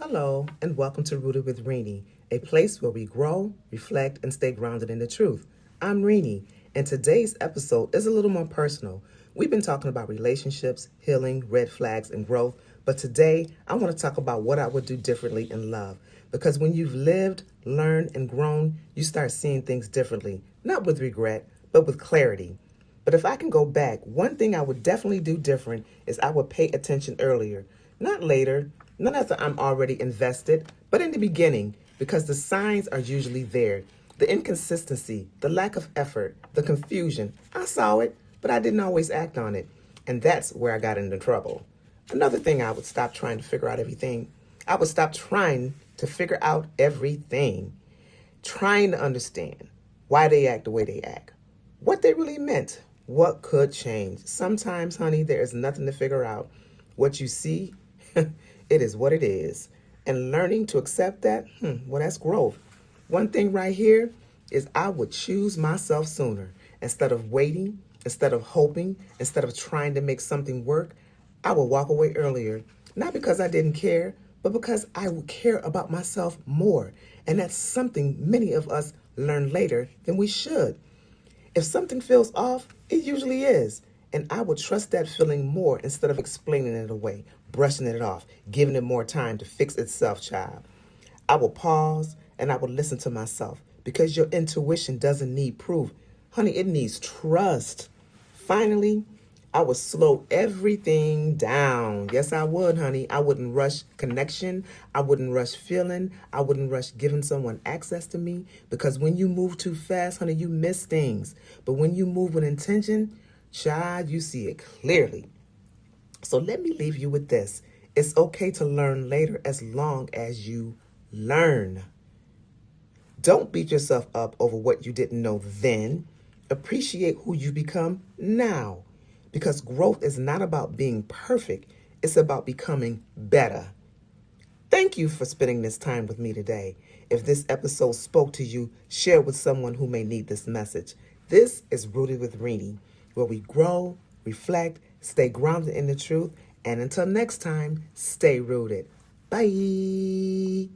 Hello, and welcome to Rooted with Renie, a place where we grow, reflect, and stay grounded in the truth. I'm Renie, and today's episode is a little more personal. We've been talking about relationships, healing, red flags, and growth, but today I want to talk about what I would do differently in love. Because when you've lived, learned, and grown, you start seeing things differently, not with regret, but with clarity. But if I can go back, one thing I would definitely do different is I would pay attention earlier, not later, not after I'm already invested, but in the beginning, because the signs are usually there. The inconsistency, the lack of effort, the confusion. I saw it, but I didn't always act on it. And that's where I got into trouble. Another thing, I would stop trying to figure out everything. I would stop trying to figure out everything, trying to understand why they act the way they act, what they really meant, what could change. Sometimes, honey, there is nothing to figure out. What you see, it is what it is. And learning to accept that, well, that's growth. One thing right here is I would choose myself sooner. Instead of waiting, instead of hoping, instead of trying to make something work, I would walk away earlier. Not because I didn't care, but because I would care about myself more. And that's something many of us learn later than we should. If something feels off, it usually is. And I would trust that feeling more instead of explaining it away, brushing it off, giving it more time to fix itself, child. I will pause and I will listen to myself because your intuition doesn't need proof. Honey, it needs trust. Finally, I would slow everything down. Yes, I would, honey. I wouldn't rush connection. I wouldn't rush feeling. I wouldn't rush giving someone access to me because when you move too fast, honey, you miss things. But when you move with intention, child, you see it clearly. So let me leave you with this. It's okay to learn later as long as you learn. Don't beat yourself up over what you didn't know then. Appreciate who you become now. Because growth is not about being perfect. It's about becoming better. Thank you for spending this time with me today. If this episode spoke to you, share with someone who may need this message. This is Rooted with Renie, where we grow, reflect, stay grounded in the truth, and until next time, stay rooted. Bye.